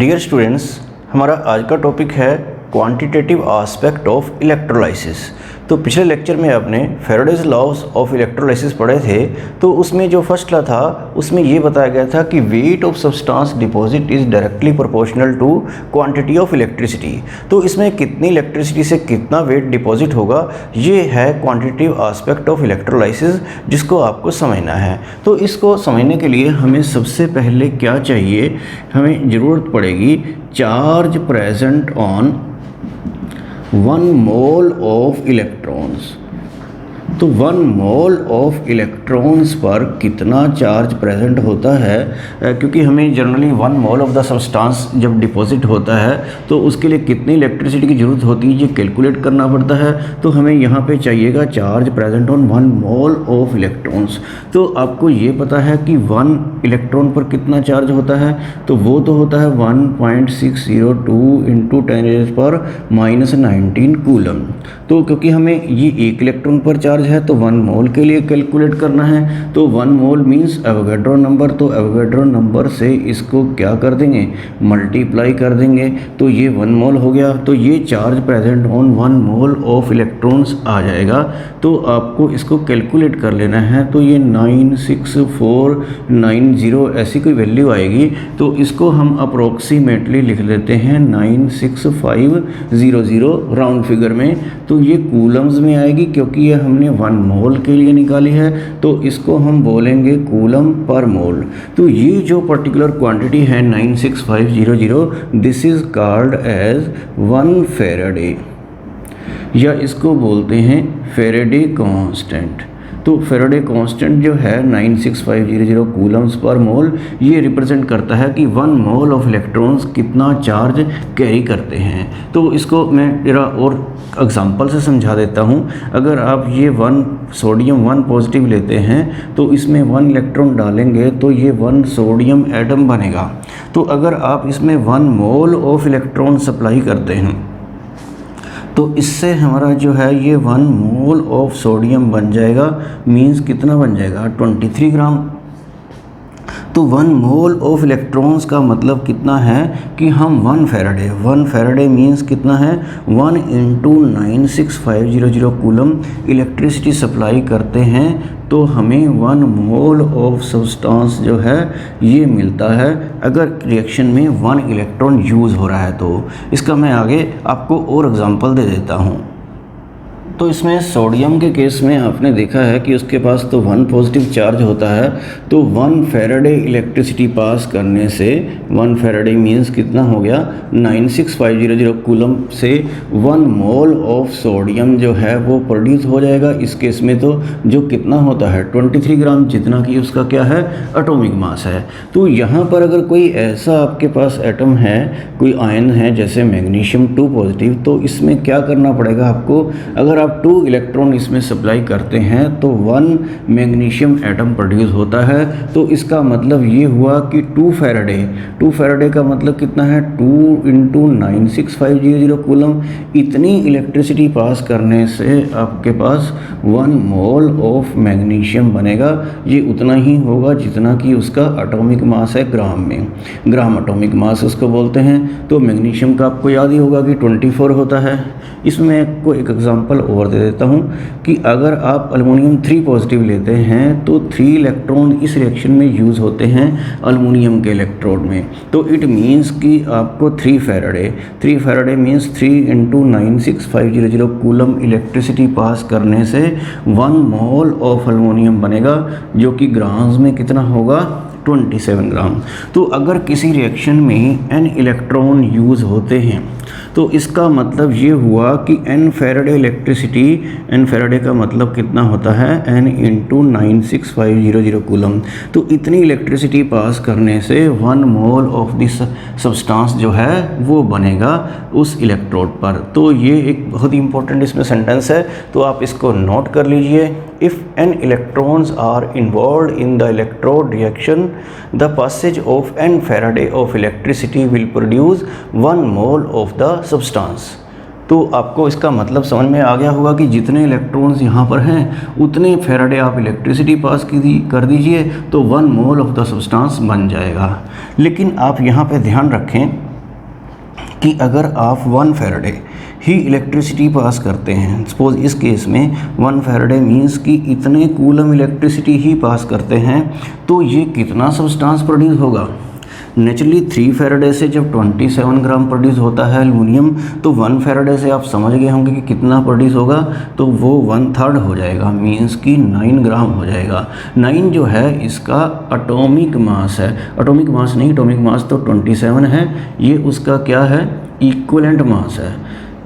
Dear students, हमारा आज का टॉपिक है क्वांटिटेटिव एस्पेक्ट ऑफ इलेक्ट्रोलाइसिस। तो पिछले लेक्चर में आपने फैराडेज लॉज ऑफ इलेक्ट्रोलाइसिस पढ़े थे। तो उसमें जो फर्स्ट लॉ था उसमें ये बताया गया था कि weight of substance deposit is directly proportional to quantity of electricity. तो इसमें कितनी इलेक्ट्रिसिटी से कितना वेट डिपॉजिट होगा, ये है क्वांटिटेटिव एस्पेक्ट ऑफ इलेक्ट्रोलाइसिस, जिसको आपको समझना है। तो इसको समझने के लिए हमें सबसे पहले क्या चाहिए, हमें ज़रूरत पड़ेगी charge present on 1 mole of electrons. तो 1 मोल ऑफ इलेक्ट्रॉन्स पर कितना चार्ज प्रेजेंट होता है, क्योंकि हमें generally 1 mole of the substance जब डिपॉजिट होता है तो उसके लिए कितनी इलेक्ट्रिसिटी की ज़रूरत होती है ये कैलकुलेट करना पड़ता है। तो हमें यहाँ पे चाहिएगा charge present on 1 mole of electrons. तो आपको ये पता है कि 1 इलेक्ट्रॉन पर कितना चार्ज होता है, तो वो तो होता है 1.602 इंटू 10⁻⁻19 कूलम। तो क्योंकि हमें ये 1 इलेक्ट्रॉन पर चार्ज है तो 1 मोल के लिए कैलकुलेट करना है। तो 1 मोल मीन्स एवोगैड्रो नंबर, तो एवोगैड्रो नंबर से इसको क्या कर देंगे, मल्टीप्लाई कर देंगे, तो ये 1 मोल हो गया। तो ये charge present on 1 mole of electrons आ जाएगा। तो आपको इसको कैलकुलेट कर लेना है। तो ये 96490 ऐसी कोई वैल्यू आएगी। तो इसको हम अप्रोक्सीमेटली लिख लेते हैं 96500 राउंड फिगर में। तो ये कूलम्स में आएगी क्योंकि ये हमने 1 मोल के लिए निकाली है, तो इसको हम बोलेंगे कूलम पर मोल। तो ये जो पर्टिकुलर क्वांटिटी है 96500, this is called as 1 Faraday, या इसको बोलते हैं फैराडे कांस्टेंट। तो फैराडे कांस्टेंट जो है 96500 कूलम्स पर मोल, ये रिप्रेजेंट करता है कि 1 मोल ऑफ इलेक्ट्रॉन्स कितना चार्ज कैरी करते हैं। तो इसको मैं जरा और एग्जांपल से समझा देता हूँ। अगर आप ये 1 सोडियम 1 पॉजिटिव लेते हैं तो इसमें 1 इलेक्ट्रॉन डालेंगे तो ये 1 सोडियम एटम बनेगा। तो अगर आप इसमें 1 मोल ऑफ इलेक्ट्रॉन सप्लाई करते हैं तो इससे हमारा जो है ये 1 मोल ऑफ सोडियम बन जाएगा। मीन्स कितना बन जाएगा, 23 ग्राम। तो 1 मोल ऑफ इलेक्ट्रॉन्स का मतलब कितना है कि हम 1 फैराडे मीन्स कितना है, 1 इंटू 96500 कूलम इलेक्ट्रिसिटी सप्लाई करते हैं। तो हमें 1 मोल ऑफ सब्सटेंस जो है ये मिलता है अगर रिएक्शन में 1 इलेक्ट्रॉन यूज़ हो रहा है। तो इसका मैं आगे आपको और एग्जांपल दे देता हूँ। तो इसमें सोडियम के केस में आपने देखा है कि उसके पास तो 1 पॉजिटिव चार्ज होता है। तो 1 फैराडे इलेक्ट्रिसिटी पास करने से 1 फैराडे मीन्स कितना हो गया, 96500 कूलम से 1 मोल ऑफ सोडियम जो है वो प्रोड्यूस हो जाएगा। इस केस में तो जो कितना होता है 23 ग्राम, जितना कि उसका क्या है, एटॉमिक मास है। तो यहाँ पर अगर कोई ऐसा आपके पास एटम है, कोई आयन है जैसे मैग्नीशियम 2 पॉजिटिव, तो इसमें क्या करना पड़ेगा आपको, अगर आप 2 इलेक्ट्रॉन इसमें सप्लाई करते हैं तो 1 मैग्नीशियम एटम प्रोड्यूस होता है। तो इसका मतलब ये हुआ कि 2 फैराडे का मतलब कितना है, 2 इंटू 96500 कूलम। इतनी इलेक्ट्रिसिटी पास करने से आपके पास 1 मोल ऑफ मैग्नीशियम बनेगा। ये उतना ही होगा जितना कि उसका एटॉमिक मास है ग्राम में, ग्राम एटॉमिक मास उसको बोलते हैं। तो मैग्नीशियम का आपको याद ही होगा कि 24 होता है। इसमें आपको एक एग्जांपल और दे देता हूँ कि अगर आप एल्युमिनियम 3 पॉजिटिव लेते हैं तो 3 इलेक्ट्रॉन इस रिएक्शन में यूज़ होते हैं एल्युमिनियम के इलेक्ट्रोड में। तो इट मीन्स कि आपको 3 Faraday means 3 into 96500 coulomb electricity pass करने से 1 मोल ऑफ एल्युमिनियम बनेगा, जो कि ग्राम्स में कितना होगा, 27 ग्राम। तो अगर किसी रिएक्शन में n इलेक्ट्रॉन यूज़ होते हैं तो इसका मतलब ये हुआ कि n Faraday electricity, n Faraday का मतलब कितना होता है, n इंटू 96500 कूलम। तो इतनी इलेक्ट्रिसिटी पास करने से 1 मोल ऑफ दिस सब्सटेंस जो है वो बनेगा उस इलेक्ट्रोड पर। तो ये एक बहुत ही इंपॉर्टेंट इसमें सेंटेंस है, तो आप इसको नोट कर लीजिए। If n electrons are involved in the electrode reaction, the passage of n Faraday of electricity will produce 1 mole of the substance. तो आपको इसका मतलब समझ में आ गया होगा कि जितने इलेक्ट्रॉन्स यहाँ पर हैं उतने फैराडे आप इलेक्ट्रिसिटी पास कर दीजिए तो 1 मोल ऑफ द सब्सटेंस बन जाएगा। लेकिन आप यहाँ पे ध्यान रखें कि अगर आप 1 फैराडे ही इलेक्ट्रिसिटी पास करते हैं, सपोज इस केस में 1 फैराडे मीन्स कि इतने कूलम इलेक्ट्रिसिटी ही पास करते हैं, तो ये कितना सब्सटेंस प्रोड्यूस होगा। नेचुरली 3 फैराडे से जब 27 ग्राम प्रोड्यूस होता है एल्युमिनियम, तो 1 फैराडे से आप समझ गए होंगे कि कितना प्रोड्यूस होगा, तो वो 1/3 हो जाएगा, मीन्स कि 9 ग्राम हो जाएगा। 9 जो है इसका एटॉमिक मास है, एटॉमिक मास नहीं, एटॉमिक मास तो 27 है, ये उसका क्या है, इक्विवेलेंट मास है।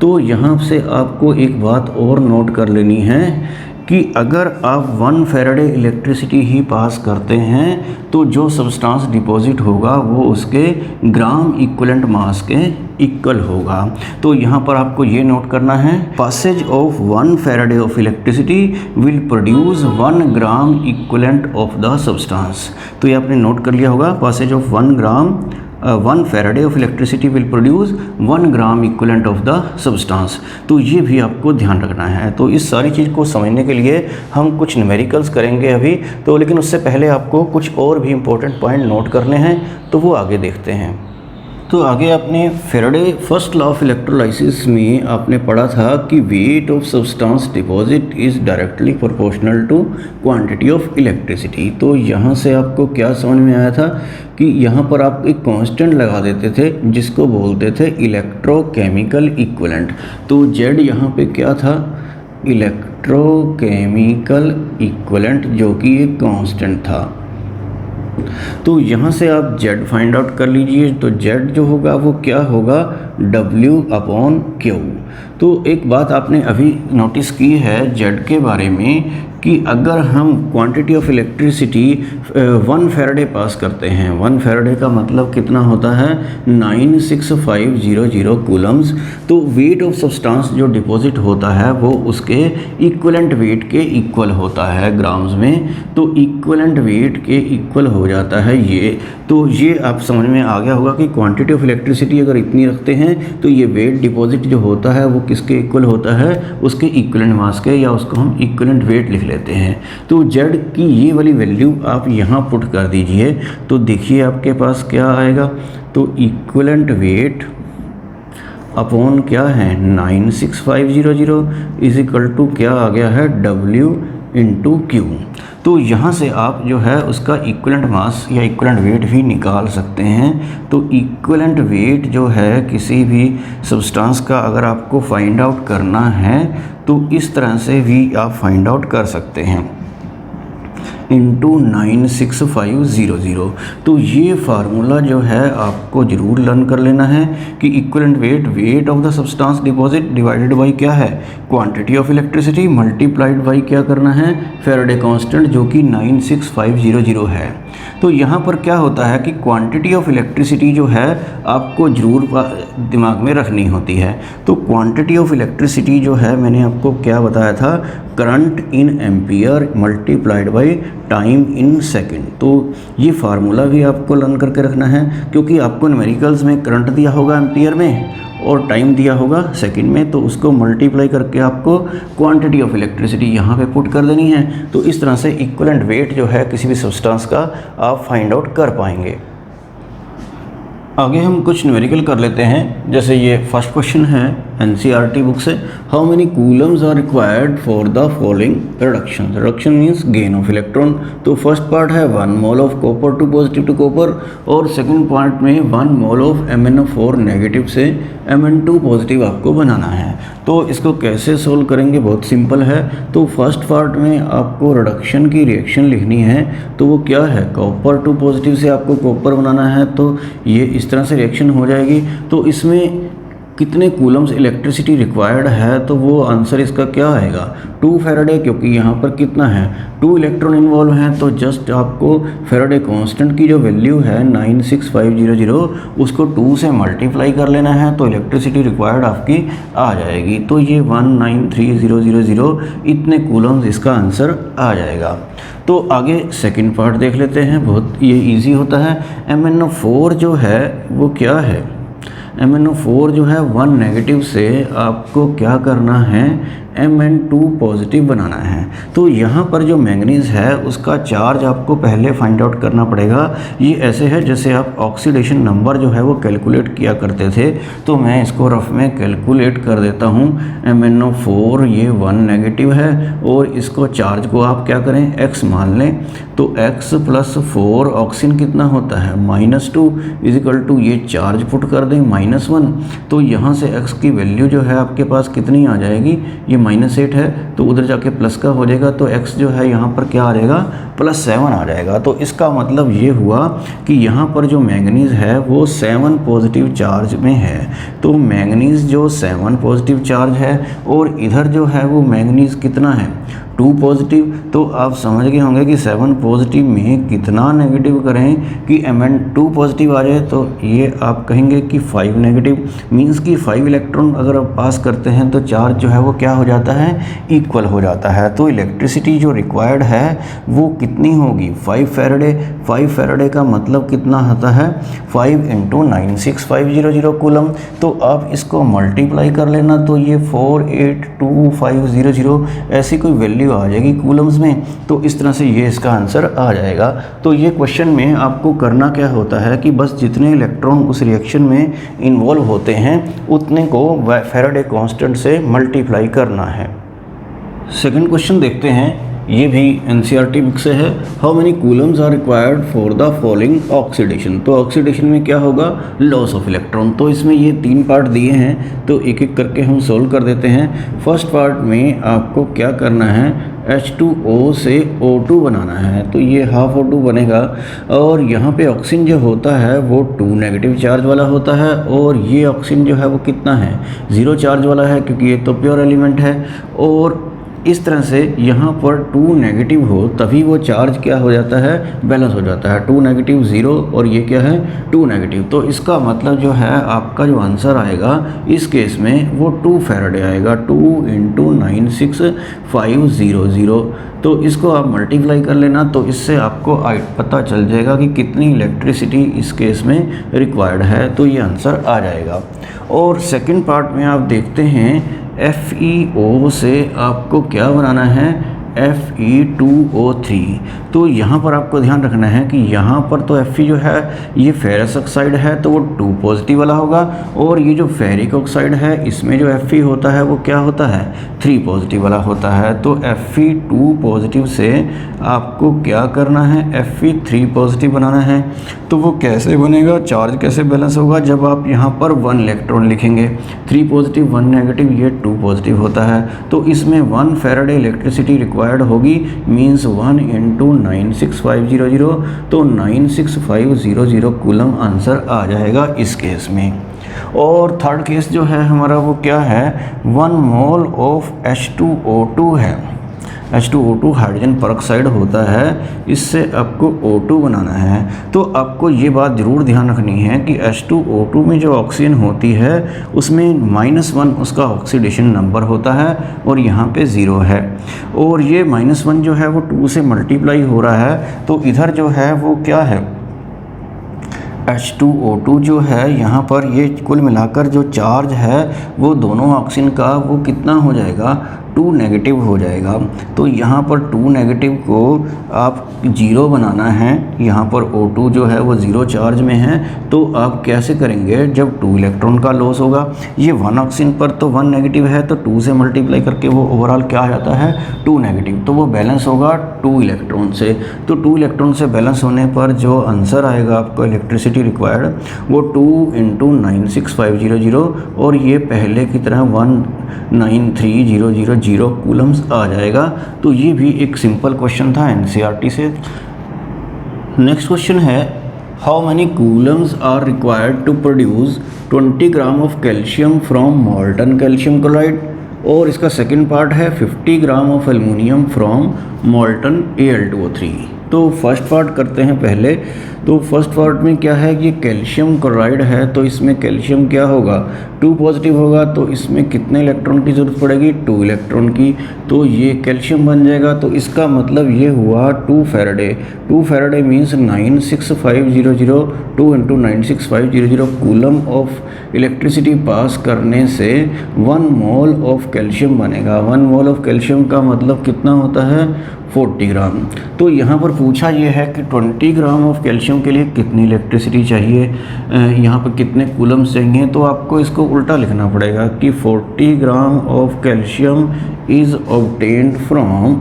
तो यहाँ से आपको एक बात और नोट कर लेनी है कि अगर आप 1 फैराडे इलेक्ट्रिसिटी ही पास करते हैं तो जो सब्सटेंस डिपॉजिट होगा वो उसके ग्राम इक्विवेलेंट मास के इक्वल होगा। तो यहाँ पर आपको ये नोट करना है, passage of 1 Faraday of electricity will produce 1 gram equivalent of the substance. तो ये आपने नोट कर लिया होगा, passage of 1 Faraday of electricity will produce 1 gram equivalent of the substance. तो ये भी आपको ध्यान रखना है। तो इस सारी चीज़ को समझने के लिए हम कुछ न्यूमेरिकल्स करेंगे अभी, तो लेकिन उससे पहले आपको कुछ और भी इम्पोर्टेंट पॉइंट नोट करने हैं, तो वो आगे देखते हैं। तो आगे आपने Faraday first law of electrolysis में आपने पढ़ा था कि weight of substance deposit is directly proportional to quantity of electricity. तो यहाँ से आपको क्या समझ में आया था कि यहाँ पर आप एक कांस्टेंट लगा देते थे जिसको बोलते थे इलेक्ट्रोकेमिकल इक्विवेलेंट। तो जेड यहाँ पे क्या था, इलेक्ट्रोकेमिकल इक्विवेलेंट, जो कि एक कांस्टेंट था। तो यहाँ से आप Z फाइंड आउट कर लीजिए। तो Z जो होगा वो क्या होगा, W/Q। तो एक बात आपने अभी नोटिस की है Z के बारे में कि अगर हम क्वांटिटी ऑफ इलेक्ट्रिसिटी 1 फैराडे पास करते हैं, 1 फैराडे का मतलब कितना होता है, 96500 कूलम्स। तो वेट ऑफ सब्सटेंस जो डिपॉजिट होता है वो उसके इक्विवेलेंट वेट के इक्वल होता है ग्राम्स में। तो इक्विवेलेंट वेट के इक्वल हो जाता है ये। तो ये आप समझ में आ गया होगा कि क्वांटिटी ऑफ इलेक्ट्रिसिटी अगर इतनी रखते हैं तो ये वेट डिपॉजिट जो होता है वो किसके इक्वल होता है, उसके इक्विवेलेंट मास के, या उसको हम इक्विवेलेंट वेट लिख लेते हैं। तो Z की ये वाली वैल्यू आप यहाँ पुट कर दीजिए, तो देखिए आपके पास क्या आएगा। तो इक्विवेलेंट वेट अपॉन क्या है 96500 इज इक्वल टू क्या आ गया है, W/Q। तो यहाँ से आप जो है उसका इक्विवेलेंट मास या इक्विवेलेंट वेट भी निकाल सकते हैं। तो इक्विवेलेंट वेट जो है किसी भी सब्सटेंस का अगर आपको फाइंड आउट करना है तो इस तरह से भी आप फाइंड आउट कर सकते हैं, इंटू 96500। तो ये फार्मूला जो है आपको ज़रूर लर्न कर लेना है कि equivalent weight of the substance deposit divided by क्या है, quantity of electricity multiplied by क्या करना है, फैराडे कांस्टेंट, जो कि 96500 है। तो यहाँ पर क्या होता है कि क्वांटिटी ऑफ इलेक्ट्रिसिटी जो है आपको ज़रूर दिमाग में रखनी होती है। तो क्वांटिटी ऑफ इलेक्ट्रिसिटी जो है मैंने आपको क्या बताया था, current in ampere multiplied by time in second. तो ये फार्मूला भी आपको लर्न करके रखना है, क्योंकि आपको न्यूमेरिकल्स में करंट दिया होगा एम्पियर में और टाइम दिया होगा सेकंड में, तो उसको मल्टीप्लाई करके आपको क्वांटिटी ऑफ इलेक्ट्रिसिटी यहाँ पे पुट कर देनी है। तो इस तरह से इक्विवेलेंट वेट जो है किसी भी सब्सटेंस का आप फाइंड आउट कर पाएंगे। आगे हम कुछ न्यूमेरिकल कर लेते हैं। जैसे ये फर्स्ट क्वेश्चन है NCERT बुक से, how many coulombs are required for the following reduction. Reduction means gain of electron. तो फर्स्ट पार्ट है 1 mole of copper two positive to copper, और सेकंड पार्ट में 1 मोल ऑफ MnO4 नेगेटिव से Mn2 positive आपको बनाना है। तो इसको कैसे सोल्व करेंगे, बहुत सिंपल है। तो फर्स्ट पार्ट में आपको रिडक्शन की रिएक्शन लिखनी है, तो वो क्या है, कॉपर टू पॉजिटिव से आपको कॉपर बनाना है, तो ये इस तरह से रिएक्शन हो जाएगी। तो इसमें कितने कूलम्स इलेक्ट्रिसिटी रिक्वायर्ड है, तो वो आंसर इसका क्या आएगा, 2 फैराडे, क्योंकि यहाँ पर कितना है, 2 इलेक्ट्रॉन इन्वॉल्व हैं। तो जस्ट आपको फैराडे कांस्टेंट की जो वैल्यू है 96500 उसको 2 से मल्टीप्लाई कर लेना है, तो इलेक्ट्रिसिटी रिक्वायर्ड आपकी आ जाएगी। तो ये 193000 इतने कूलम्स इसका आंसर आ जाएगा। तो आगे सेकंड पार्ट देख लेते हैं, बहुत ये इजी होता है। MnO4 जो है वो क्या है, MnO4 जो है 1 नेगेटिव से आपको क्या करना है, Mn2 पॉजिटिव बनाना है। तो यहाँ पर जो मैंगनीज है उसका चार्ज आपको पहले फाइंड आउट करना पड़ेगा। ये ऐसे है जैसे आप ऑक्सीडेशन नंबर जो है वो कैलकुलेट किया करते थे। तो मैं इसको रफ में कैलकुलेट कर देता हूँ। MnO4 ये 1 नेगेटिव है और इसको चार्ज को आप क्या करें x मान लें। तो x + 4 ऑक्सीजन कितना होता है -2 इजिकल टू ये चार्ज पुट कर दें -1। तो यहाँ से x की वैल्यू जो है आपके पास कितनी आ जाएगी, ये -8 है तो उधर जाके प्लस का हो जाएगा। तो x जो है यहाँ पर क्या आ जाएगा +7 आ जाएगा। तो इसका मतलब ये हुआ कि यहाँ पर जो मैंगनीज है वो 7 पॉजिटिव चार्ज में है। तो मैंगनीज जो 7 पॉजिटिव चार्ज है और इधर जो है वो मैंगनीज कितना है 2 पॉजिटिव। तो आप समझ गए होंगे कि 7 पॉजिटिव में कितना नेगेटिव करें कि Mn2 पॉजिटिव आ जाए। तो ये आप कहेंगे कि 5 नेगेटिव मींस कि 5 इलेक्ट्रॉन अगर आप पास करते हैं तो चार्ज जो है वो क्या हो जाता है इक्वल हो जाता है। तो इलेक्ट्रिसिटी जो रिक्वायर्ड है वो कितनी होगी 5 फैराडे। 5 फैराडे का मतलब कितना होता है 5 × 96500 कूलम। तो आप इसको मल्टीप्लाई कर लेना तो ये 482,500 ऐसी कोई वैल्यू आ जाएगी कूलम्स में। तो इस तरह से ये इसका आंसर आ जाएगा। तो ये क्वेश्चन में आपको करना क्या होता है कि बस जितने इलेक्ट्रॉन उस रिएक्शन में इन्वॉल्व होते हैं उतने को फैराडे कांस्टेंट से मल्टीप्लाई करना है। सेकंड क्वेश्चन देखते हैं, ये भी एनसीईआरटी बुक से है। How many coulombs are required for the following oxidation. तो ऑक्सीडेशन में क्या होगा लॉस ऑफ इलेक्ट्रॉन। तो इसमें ये 3 पार्ट दिए हैं तो एक एक करके हम सोल्व कर देते हैं। फर्स्ट पार्ट में आपको क्या करना है H2O से O2 बनाना है। तो ये हाफ O2 बनेगा और यहाँ पे ऑक्सीजन जो होता है वो 2 नेगेटिव चार्ज वाला होता है और ये ऑक्सीजन जो है वो कितना है 0 चार्ज वाला है क्योंकि ये तो प्योर एलिमेंट है। और इस तरह से यहाँ पर 2 नेगेटिव हो तभी वो चार्ज क्या हो जाता है बैलेंस हो जाता है। 2 नेगेटिव 0 और ये क्या है 2 नेगेटिव। तो इसका मतलब जो है आपका जो आंसर आएगा इस केस में वो 2 फैराडे आएगा। 2 × 96500। तो इसको आप मल्टीप्लाई कर लेना तो इससे आपको पता चल जाएगा कि कितनी इलेक्ट्रिसिटी इस केस में रिक्वायर्ड है। तो ये आंसर आ जाएगा। और सेकंड पार्ट में आप देखते हैं FeO से आपको क्या बनाना है Fe2O3। तो यहाँ पर आपको ध्यान रखना है कि यहाँ पर तो Fe जो है ये फेरस ऑक्साइड है तो वो 2 पॉजिटिव वाला होगा और ये जो फेरिक ऑक्साइड है इसमें जो Fe होता है वो क्या होता है 3 पॉजिटिव वाला होता है। तो Fe2 पॉजिटिव से आपको क्या करना है Fe3 पॉजिटिव बनाना है। तो वो कैसे बनेगा चार्ज कैसे बैलेंस होगा जब आप यहाँ पर 1 इलेक्ट्रॉन लिखेंगे 3 पॉजिटिव 1 नेगेटिव ये 2 पॉजिटिव होता है। तो इसमें 1 फैराडे इलेक्ट्रिसिटी रिक्वायर्ड होगी मींस 1 × 96500। तो 96500 कूलम आंसर आ जाएगा इस केस में। और थर्ड केस जो है हमारा वो क्या है 1 मोल ऑफ H2O2 है। H2O2 हाइड्रोजन परऑक्साइड होता है, इससे आपको O2 बनाना है। तो आपको ये बात ज़रूर ध्यान रखनी है कि H2O2 में जो ऑक्सीजन होती है उसमें -1 उसका ऑक्सीडेशन नंबर होता है और यहाँ पे 0 है। और ये -1 जो है वो 2 से मल्टीप्लाई हो रहा है। तो इधर जो है वो क्या है H2O2 जो है यहाँ पर ये कुल मिलाकर जो चार्ज है वो दोनों ऑक्सीजन का वो कितना हो जाएगा 2 नेगेटिव हो जाएगा। तो यहाँ पर 2 नेगेटिव को आप 0 बनाना है। यहाँ पर O2 जो है वो 0 चार्ज में है। तो आप कैसे करेंगे जब 2 इलेक्ट्रॉन का लॉस होगा ये 1 ऑक्सीजन पर तो 1 नेगेटिव है तो 2 से मल्टीप्लाई करके वो ओवरऑल क्या आ जाता है 2 नेगेटिव। तो वो बैलेंस होगा 2 इलेक्ट्रॉन से। तो 2 इलेक्ट्रॉन से बैलेंस होने पर जो आंसर आएगा आपको इलेक्ट्रिसिटी रिक्वायर्ड वो 2 × 96500 और ये पहले की तरह 193,000 कूलम्स आ जाएगा। तो ये भी एक सिंपल क्वेश्चन था एनसीईआरटी से। नेक्स्ट क्वेश्चन है how many coulombs are required to produce 20 gram of calcium from molten calcium chloride. और इसका सेकंड पार्ट है 50 gram of aluminium from molten Al2O3। तो फर्स्ट पार्ट करते हैं पहले। तो फर्स्ट पार्ट में क्या है कि कैल्शियम क्लोराइड है, तो इसमें कैल्शियम क्या होगा 2 पॉजिटिव होगा, तो इसमें कितने इलेक्ट्रॉन की ज़रूरत पड़ेगी 2 इलेक्ट्रॉन की, तो ये कैल्शियम बन जाएगा। तो इसका मतलब ये हुआ 2 Faraday. 2 Faraday means 96500, 2 × 96500 coulomb of electricity pass करने से 1 मोल ऑफ कैल्शियम बनेगा। 1 मोल ऑफ कैल्शियम का मतलब कितना होता है 40 ग्राम। तो यहाँ पर पूछा ये है कि 20 ग्राम ऑफ कैल्शियम के लिए कितनी इलेक्ट्रिसिटी चाहिए, यहाँ पर कितने कूलम्स चाहिए, तो आपको इसको उल्टा लिखना पड़ेगा कि 40 ग्राम of calcium is obtained from,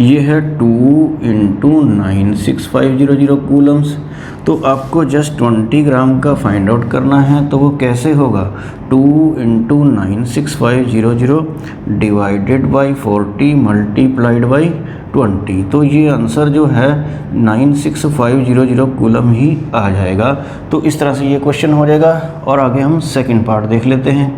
ये है 2 × 96500 कूलम्स। तो आपको जस्ट 20 ग्राम का फाइंड आउट करना है, तो वो कैसे होगा 2 × 96500 डिवाइडेड बाई 40 मल्टीप्लाइड बाई 20। तो ये आंसर जो है 96500 कूलम ही आ जाएगा। तो इस तरह से ये क्वेश्चन हो जाएगा। और आगे हम सेकंड पार्ट देख लेते हैं।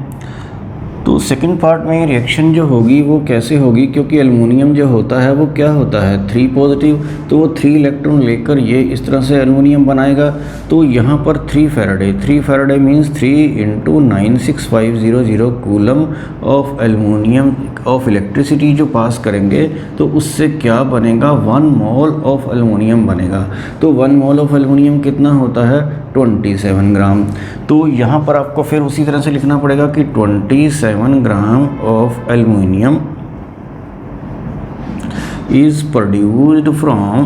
तो सेकंड पार्ट में रिएक्शन जो होगी वो कैसे होगी, क्योंकि एल्युमिनियम जो होता है वो क्या होता है 3 पॉजिटिव, तो वो 3 इलेक्ट्रॉन लेकर ये इस तरह से एल्युमिनियम बनाएगा। तो यहाँ पर 3 Faraday means 3 × 96500 coulomb of aluminium of electricity जो पास करेंगे, तो उससे क्या बनेगा 1 मोल ऑफ एल्युमिनियम बनेगा। तो 1 मोल ऑफ एल्युमिनियम कितना होता है 27 ग्राम। तो यहाँ पर आपको फिर उसी तरह से लिखना पड़ेगा कि 27 ग्राम of aluminium is produced from,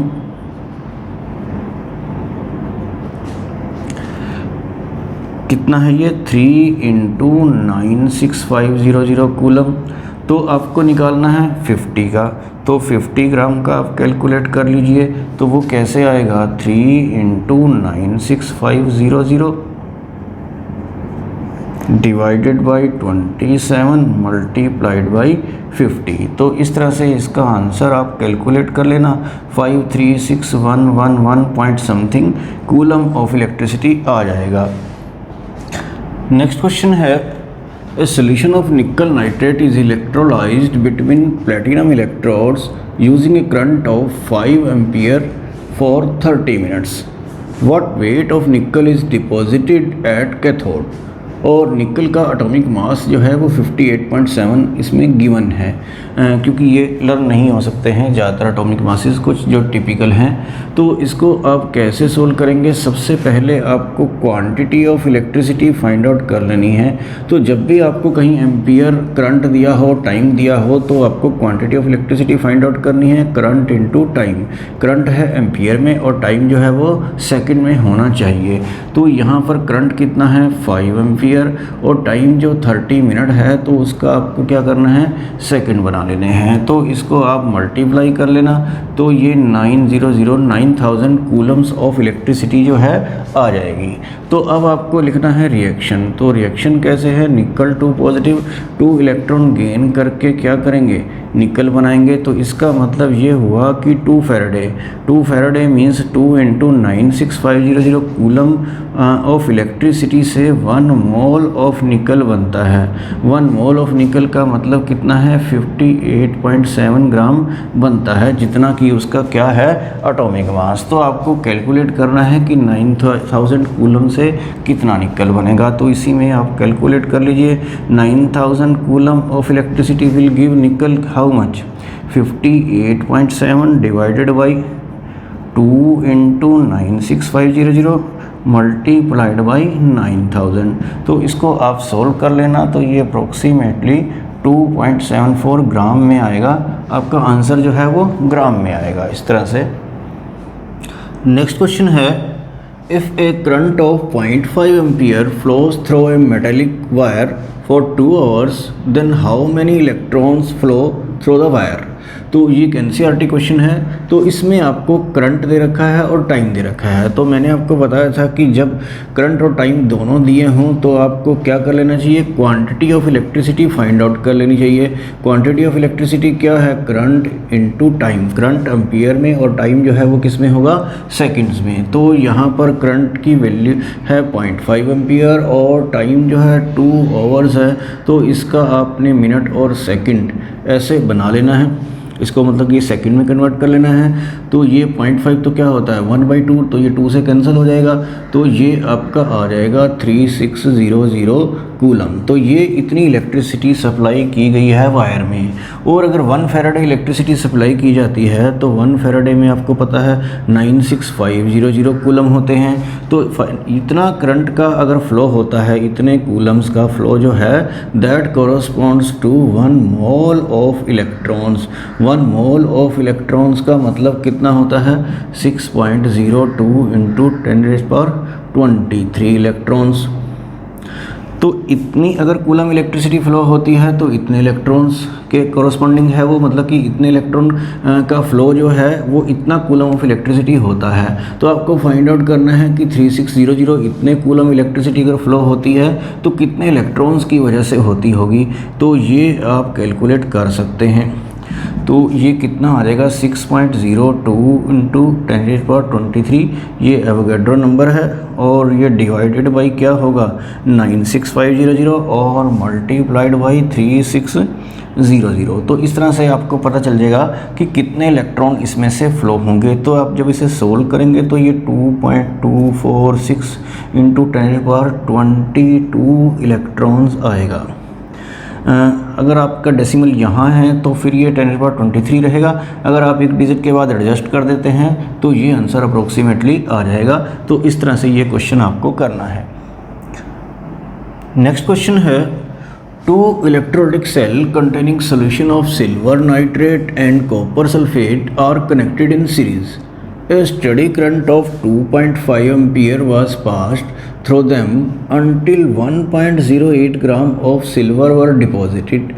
कितना है ये 3 × 96500 कूलम। तो आपको निकालना है 50 का, तो 50 ग्राम का आप कैलकुलेट कर लीजिए। तो वो कैसे आएगा 3 × 96500 डिवाइडेड बाई 27 मल्टीप्लाइड बाई 50। तो इस तरह से इसका आंसर आप कैलकुलेट कर लेना 53611 point something coulomb of electricity आ जाएगा। नेक्स्ट क्वेश्चन है A solution of nickel nitrate is electrolyzed between platinum electrodes using a current of 5 ampere for 30 minutes. What weight of nickel is deposited at cathode? और निकल का atomic mass जो है वो 58.7 इसमें गिवन है, क्योंकि ये लर्न नहीं हो सकते हैं ज़्यादातर एटॉमिक मासेस, कुछ जो टिपिकल हैं। तो इसको आप कैसे सोल्व करेंगे, सबसे पहले आपको quantity of electricity find out कर लेनी है। तो जब भी आपको कहीं एम्पियर करंट दिया हो, टाइम दिया हो, तो आपको quantity of electricity find out करनी है करंट इनटू टाइम। करंट है एम्पियर में और टाइम जो है वो सेकंड में होना चाहिए। तो यहाँ पर करंट कितना है 5 एम्पियर और टाइम जो 30 मिनट है, तो उसका आपको क्या करना है सेकंड बना लेने हैं। तो इसको आप मल्टीप्लाई कर लेना, तो ये 9000 कूलम्स ऑफ इलेक्ट्रिसिटी जो है आ जाएगी। तो अब आपको लिखना है रिएक्शन। तो रिएक्शन कैसे है, निकल 2 पॉजिटिव 2 इलेक्ट्रॉन गेन करके क्या करेंगे निकल बनाएंगे। तो इसका मतलब ये हुआ कि 2 Faraday means 2 × 96500 coulomb of electricity से 1 मोल ऑफ निकल बनता है। 1 मोल ऑफ निकल का मतलब कितना है 58.7 ग्राम बनता है, जितना कि उसका क्या है एटॉमिक मास। तो आपको कैलकुलेट करना है कि 9000 कूलम से कितना निकल बनेगा। तो इसी में आप कैलकुलेट कर लीजिए 9000 coulomb of electricity will give nickel how much 58.7 divided by 2 × 96500 multiplied by 9000। तो इसको आप सोल्व कर लेना, तो ये अप्रोक्सीमेटली 2.74 ग्राम में आएगा। आपका आंसर जो है वो ग्राम में आएगा इस तरह से। नेक्स्ट क्वेश्चन है if A current of 0.5 ampere flows through a metallic wire for 2 hours then how many electrons flow through the wire। तो ये एक NCERT क्वेश्चन है। तो इसमें आपको करंट दे रखा है और टाइम दे रखा है। तो मैंने आपको बताया था कि जब करंट और टाइम दोनों दिए हों तो आपको क्या कर लेना चाहिए quantity of electricity find out कर लेनी चाहिए। क्वांटिटी ऑफ इलेक्ट्रिसिटी क्या है current into time. Current ampere में और टाइम जो है वो किस में होगा सेकंड्स में। तो यहाँ पर करंट की वैल्यू है 0.5 एम्पियर और टाइम जो है 2 आवर्स है। तो इसका आपने मिनट और सेकंड ऐसे बना लेना है। इसको मतलब ये सेकंड में कन्वर्ट कर लेना है। तो ये 0.5 तो क्या होता है 1/2, तो ये 2 से कैंसिल हो जाएगा, तो ये आपका आ जाएगा 3600 कूलम। तो ये इतनी इलेक्ट्रिसिटी सप्लाई की गई है वायर में। और अगर 1 फैराडे इलेक्ट्रिसिटी सप्लाई की जाती है तो 1 फैराडे में आपको पता है 96500 कूलम होते हैं। तो इतना करंट का अगर फ्लो होता है, इतने कूलम्स का फ्लो जो है, that corresponds to 1 mole of electrons. 1 mole of electrons का मतलब कितना होता है 6.02 इंटू 10⁻23 इलेक्ट्रॉन्स। तो इतनी अगर कूलम इलेक्ट्रिसिटी फ्लो होती है तो इतने इलेक्ट्रॉन्स के कॉरस्पॉन्डिंग है वो, मतलब कि इतने इलेक्ट्रॉन का फ्लो जो है वो इतना कूलम ऑफ इलेक्ट्रिसिटी होता है। तो आपको फाइंड आउट करना है कि 3600 इतने कूलम इलेक्ट्रिसिटी अगर फ्लो होती है तो कितने इलेक्ट्रॉन्स की वजह से होती होगी। तो ये आप कैलकुलेट कर सकते हैं। तो ये कितना आ जाएगा 6.02 इंटू 10⁻23, ये एवोगैड्रो नंबर है, और ये डिवाइडेड बाई क्या होगा 96500 और मल्टीप्लाइड बाई 3600। तो इस तरह से आपको पता चल जाएगा कि कितने इलेक्ट्रॉन इसमें से फ्लो होंगे। तो आप जब इसे सोल्व करेंगे तो ये 2.246 इंटू 10⁻22 इलेक्ट्रॉन्स आएगा। अगर आपका डेसिमल यहाँ है तो फिर ये 10⁻23 रहेगा। अगर आप एक डिजिट के बाद एडजस्ट कर देते हैं तो ये आंसर अप्रोक्सीमेटली आ जाएगा। तो इस तरह से ये क्वेश्चन आपको करना है। नेक्स्ट क्वेश्चन है, 2 electrolytic cell containing solution of silver nitrate and copper sulfate are connected in series. A steady current of 2.5 ampere was passed through them until 1.08 gram of silver were deposited.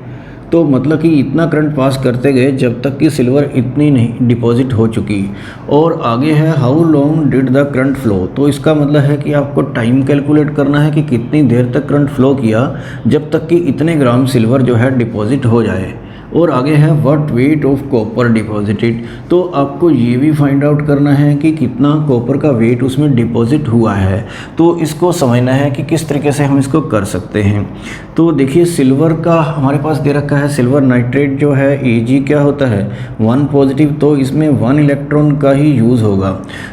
तो मतलब कि इतना current pass करते गए जब तक कि silver इतनी नहीं डिपॉजिट हो चुकी। और आगे है how long did the current flow. तो इसका मतलब है कि आपको टाइम कैलकुलेट करना है कि कितनी देर तक करंट फ्लो किया जब तक कि इतने ग्राम सिल्वर जो है डिपॉजिट हो जाए। और आगे है what weight of copper deposited. तो आपको ये भी फाइंड आउट करना है कि कितना कॉपर का वेट उसमें डिपॉजिट हुआ है। तो इसको समझना है कि किस तरीके से हम इसको कर सकते हैं। तो देखिए सिल्वर का हमारे पास दे रखा है, सिल्वर नाइट्रेट जो है Ag क्या होता है 1 पॉजिटिव, तो इसमें 1 इलेक्ट्रॉन का ही यूज़ होगा।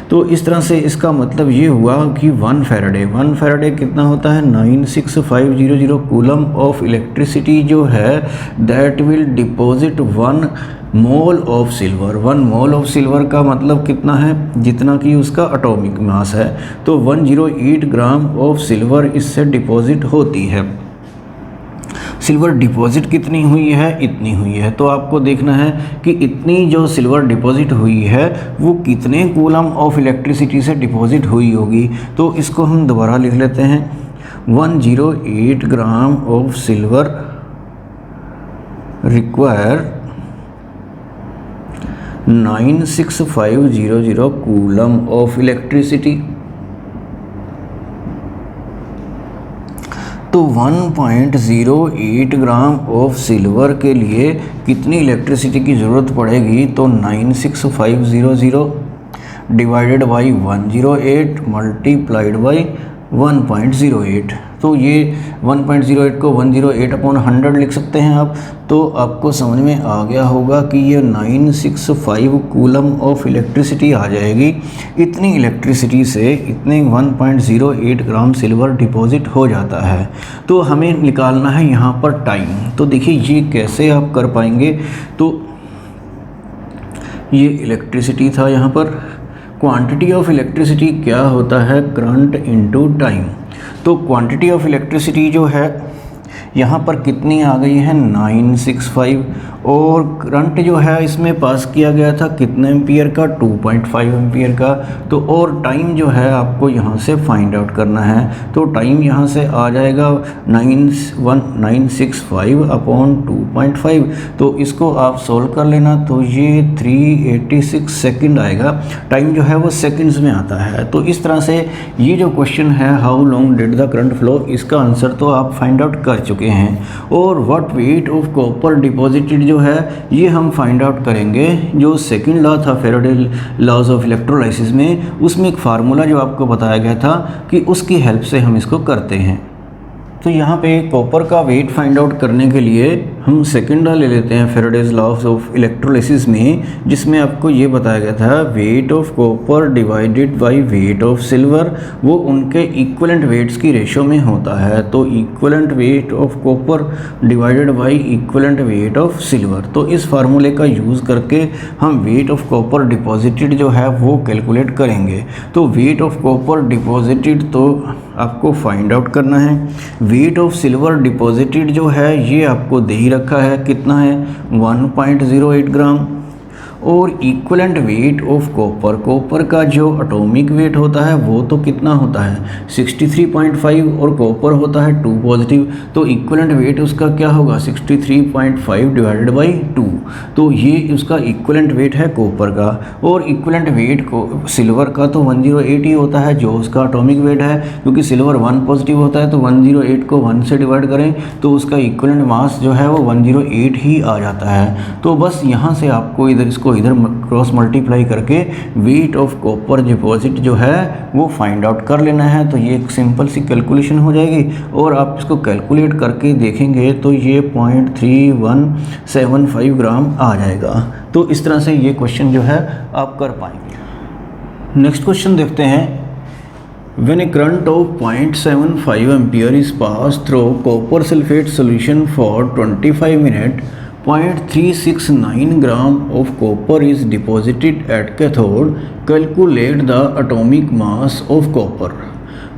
तो इस तरह से इसका मतलब ये हुआ कि 1 फैराडे कितना होता है 96500 कूलम ऑफ इलेक्ट्रिसिटी जो है that will deposit 1 mole of silver. 1 mole of silver का मतलब कितना है जितना कि उसका एटॉमिक मास है। तो 108 ग्राम ऑफ सिल्वर इससे डिपॉजिट होती है। सिल्वर डिपॉजिट कितनी हुई है, इतनी हुई है। तो आपको देखना है कि इतनी जो सिल्वर डिपॉजिट हुई है वो कितने कूलम ऑफ इलेक्ट्रिसिटी से डिपॉजिट हुई होगी। तो इसको हम दोबारा लिख लेते हैं 108 gram of silver require 96500 coulomb of electricity. तो 1.08 ग्राम ऑफ सिल्वर के लिए कितनी इलेक्ट्रिसिटी की ज़रूरत पड़ेगी। तो 96500 डिवाइडेड बाई 108 मल्टीप्लाइड बाई 1.08। तो ये 1.08 को 108/100 लिख सकते हैं आप। तो आपको समझ में आ गया होगा कि ये 965 कूलम ऑफ इलेक्ट्रिसिटी आ जाएगी। इतनी इलेक्ट्रिसिटी से इतने 1.08 ग्राम सिल्वर डिपॉजिट हो जाता है। तो हमें निकालना है यहाँ पर टाइम। तो देखिए ये कैसे आप कर पाएंगे। तो ये इलेक्ट्रिसिटी था, यहाँ पर क्वांटिटी ऑफ इलेक्ट्रिसिटी क्या होता है करंट इनटू टाइम। तो क्वांटिटी ऑफ इलेक्ट्रिसिटी जो है यहाँ पर कितनी आ गई है 965, और करंट जो है इसमें पास किया गया था कितने एम्पियर का 2.5 एम्पियर का। तो और टाइम जो है आपको यहाँ से फाइंड आउट करना है। तो टाइम यहाँ से आ जाएगा 965/2.5। तो इसको आप सोल्व कर लेना तो ये 386 सेकंड आएगा। टाइम जो है वो सेकंड्स में आता है। तो इस तरह से ये जो क्वेश्चन है how long did the current flow, इसका आंसर तो आप फाइंड आउट कर चुके हैं। और what weight of copper deposited जो है ये हम फाइंड आउट करेंगे। जो सेकंड लॉ था फैराडे लॉज ऑफ इलेक्ट्रोलाइसिस में, उसमें एक फार्मूला जो आपको बताया गया था कि उसकी हेल्प से हम इसको करते हैं। तो यहाँ पे कॉपर का वेट फाइंड आउट करने के लिए हम सेकंड ले लेते हैं फैराडेज लॉज ऑफ इलेक्ट्रोलिसिस में, जिसमें आपको ये बताया गया था weight of copper divided by weight of silver, वो उनके इक्विवेलेंट वेट्स की रेशो में होता है। तो equivalent weight of copper divided by equivalent weight of silver, तो इस फार्मूले का यूज़ करके हम वेट ऑफ कॉपर डिपॉजिटेड जो है वो कैलकुलेट करेंगे। तो वेट ऑफ कॉपर डिपॉजिटेड तो आपको फाइंड आउट करना है। वेट ऑफ सिल्वर डिपॉजिटेड जो है ये आपको दे ही रखा है, कितना है 1.08 ग्राम। और equivalent weight of copper, copper का जो एटॉमिक वेट होता है वो तो कितना होता है 63.5 और कॉपर होता है 2 पॉजिटिव, तो इक्विवेलेंट वेट उसका क्या होगा 63.5 डिवाइडेड बाई 2। तो ये उसका इक्विवेलेंट वेट है कॉपर का। और इक्विवेलेंट वेट को सिल्वर का तो 108 ही होता है जो उसका एटॉमिक वेट है, क्योंकि सिल्वर 1 पॉजिटिव होता है, तो 108 को 1 से डिवाइड करें तो उसका इक्विवेलेंट मास जो है वो 108 ही आ जाता है। तो बस यहाँ से आपको इधर क्रॉस मल्टीप्लाई करके वेट ऑफ कॉपर डिपॉजिट जो है वो फाइंड आउट कर लेना है। तो ये एक सिंपल सी कैलकुलेशन हो जाएगी और आप इसको कैलकुलेट करके देखेंगे तो ये 0.3175 ग्राम आ जाएगा। तो इस तरह से ये क्वेश्चन जो है आप कर पाएंगे। नेक्स्ट क्वेश्चन देखते हैं। When a current of 0.75 ampere is passed through copper sulfate solution for 25 minutes, 0.369 gram of copper is deposited at cathode. Calculate the atomic mass of copper.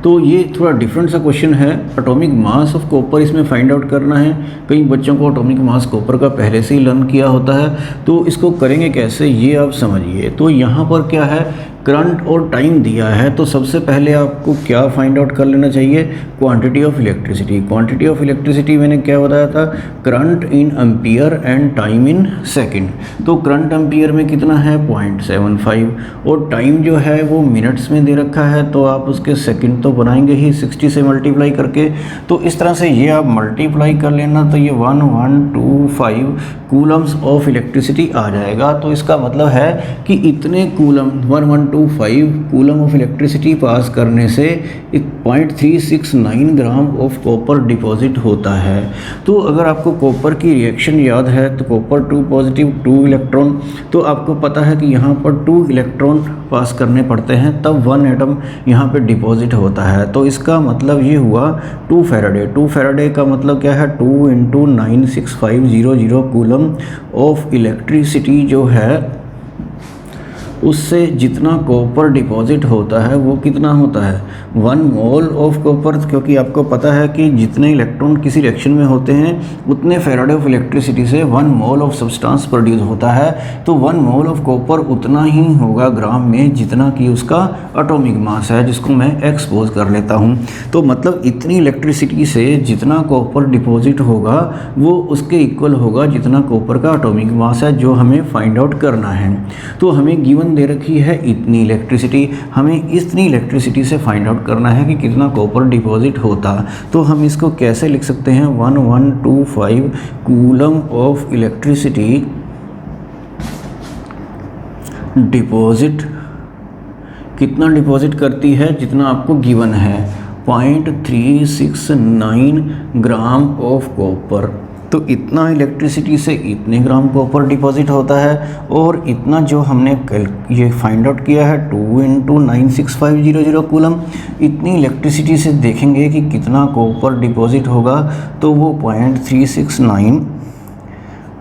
तो ये थोड़ा डिफरेंट सा क्वेश्चन है। एटॉमिक मास ऑफ कॉपर इसमें find out करना है। कई बच्चों को एटॉमिक मास कॉपर का पहले से ही लर्न किया होता है, तो इसको करेंगे कैसे ये आप समझिए। तो यहाँ पर क्या है, करंट और टाइम दिया है, तो सबसे पहले आपको क्या फाइंड आउट कर लेना चाहिए, quantity of electricity. Quantity of electricity मैंने क्या बताया था, current in ampere and time in second. तो करंट एम्पियर में कितना है 0.75 और टाइम जो है वो मिनट्स में दे रखा है, तो आप उसके सेकंड तो बनाएंगे ही 60 से मल्टीप्लाई करके। तो इस तरह से ये आप मल्टीप्लाई कर लेना, तो ये 1125 कूलम्स ऑफ इलेक्ट्रिसिटी आ जाएगा। तो इसका मतलब है कि इतने coulomb 1125 coulomb of electricity pass करने से 0.369 ग्राम ऑफ कॉपर डिपॉजिट होता है। तो अगर आपको कॉपर की रिएक्शन याद है तो कॉपर 2 पॉजिटिव 2 इलेक्ट्रॉन, तो आपको पता है कि यहाँ पर 2 इलेक्ट्रॉन पास करने पड़ते हैं तब 1 एटम यहाँ पे डिपॉजिट होता है। तो इसका मतलब ये हुआ 2 फैराडे। 2 फैराडे का मतलब क्या है 2 × 96500 कूलम ऑफ इलेक्ट्रिसिटी जो है उससे जितना कॉपर डिपॉजिट होता है वो कितना होता है 1 मोल ऑफ कॉपर, क्योंकि आपको पता है कि जितने इलेक्ट्रॉन किसी रिएक्शन में होते हैं उतने फैराडे ऑफ इलेक्ट्रिसिटी से 1 मोल ऑफ सब्सटेंस प्रोड्यूस होता है। तो 1 मोल ऑफ कॉपर उतना ही होगा ग्राम में जितना कि उसका एटॉमिक मास है, जिसको मैं एक्सपोज कर लेता हूँ। तो मतलब इतनी इलेक्ट्रिसिटी से जितना कॉपर डिपॉजिट होगा वो उसके इक्वल होगा जितना कॉपर का एटॉमिक मास है, जो हमें फाइंड आउट करना है। तो हमें गिवन दे रखी है इतनी इलेक्ट्रिसिटी, हमें इतनी इलेक्ट्रिसिटी से फाइंड आउट करना है कि कितना कॉपर डिपॉजिट होता। तो हम इसको कैसे लिख सकते हैं 1125 कूलम ऑफ इलेक्ट्रिसिटी डिपॉजिट, कितना डिपॉजिट करती है जितना आपको गिवन है 0.369 ग्राम ऑफ कॉपर। तो इतना इलेक्ट्रिसिटी से इतने ग्राम कॉपर डिपॉजिट होता है और इतना जो हमने ये फाइंड आउट किया है 2 × 96500 कूलम, इतनी इलेक्ट्रिसिटी से देखेंगे कि कितना कॉपर डिपॉजिट होगा। तो वो 0.369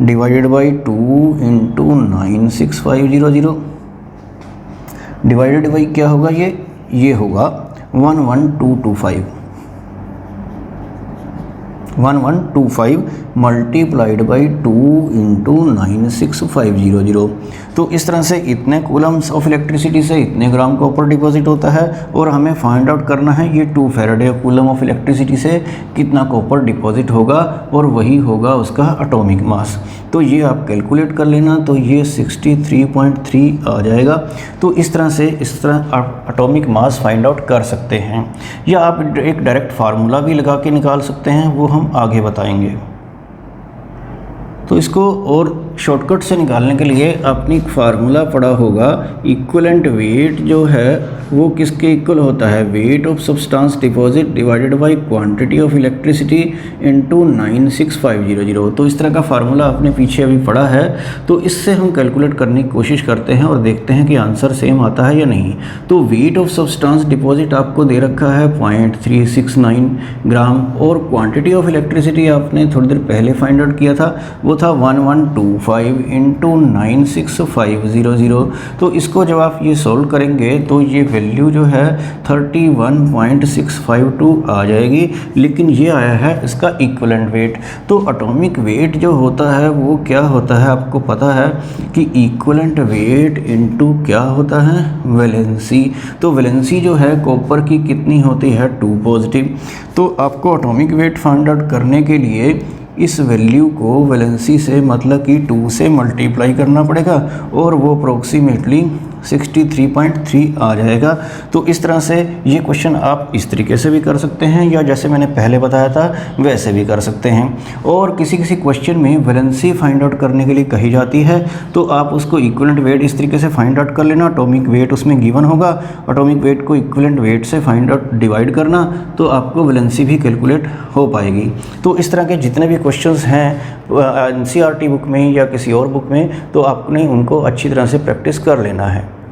डिवाइडेड बाई 2 × 96500 डिवाइडेड बाई क्या होगा, ये होगा 1125 मल्टीप्लाइड बाई 2 × 96500। तो इस तरह से इतने कूलम्स ऑफ इलेक्ट्रिसिटी से इतने ग्राम कॉपर डिपॉजिट होता है और हमें फाइंड आउट करना है ये 2 फैराडे कूलम ऑफ इलेक्ट्रिसिटी से कितना कॉपर डिपॉजिट होगा और वही होगा उसका एटॉमिक मास। तो ये आप कैलकुलेट कर लेना, तो ये 63.3 आ जाएगा। तो इस तरह आप एटॉमिक मास फाइंड आउट कर सकते हैं, या आप एक डायरेक्ट फार्मूला भी लगा के निकाल सकते हैं, वो हम आगे बताएंगे। तो इसको और शॉर्टकट से निकालने के लिए आपने एक फार्मूला पढ़ा होगा, इक्विवेलेंट वेट जो है वो किसके इक्वल होता है, wait of substance deposit divided by quantity of electricity into 96500। तो इस तरह का फार्मूला आपने पीछे अभी पढ़ा है, तो इससे हम कैलकुलेट करने की कोशिश करते हैं और देखते हैं कि आंसर सेम आता है या नहीं। तो वेट ऑफ सब्सटेंस डिपॉजिट आपको दे रखा है 0.369 ग्राम, और क्वांटिटी ऑफ इलेक्ट्रिसिटी आपने थोड़ी देर पहले फाइंड आउट किया था, वो था 1125 इंटू 96500। तो इसको जब आप ये सोल्व करेंगे तो ये वैल्यू जो है 31.652 आ जाएगी, लेकिन ये आया है इसका इक्विवेलेंट वेट। तो एटॉमिक वेट जो होता है वो क्या होता है, आपको पता है कि इक्विवेलेंट वेट इनटू क्या होता है, वैलेंसी। तो वैलेंसी जो है कॉपर की कितनी होती है, 2 पॉजिटिव। तो आपको एटॉमिक वेट फाइंड आउट करने के लिए इस वैल्यू को वैलेंसी से मतलब कि 2 से मल्टीप्लाई करना पड़ेगा, और वो अप्रोक्सीमेटली 63.3 आ जाएगा। तो इस तरह से ये क्वेश्चन आप इस तरीके से भी कर सकते हैं, या जैसे मैंने पहले बताया था वैसे भी कर सकते हैं। और किसी किसी क्वेश्चन में वैलेंसी फाइंड आउट करने के लिए कही जाती है, तो आप उसको इक्विवेलेंट वेट इस तरीके से फाइंड आउट कर लेना, एटॉमिक वेट उसमें गिवन होगा, एटॉमिक वेट को इक्विवेलेंट वेट से फाइंड आउट डिवाइड करना, तो आपको वैलेंसी भी कैलकुलेट हो पाएगी। तो इस तरह के जितने भी क्वेश्चंस हैं NCERT बुक में या किसी और बुक में, तो आपने उनको अच्छी तरह से प्रैक्टिस कर लेना है।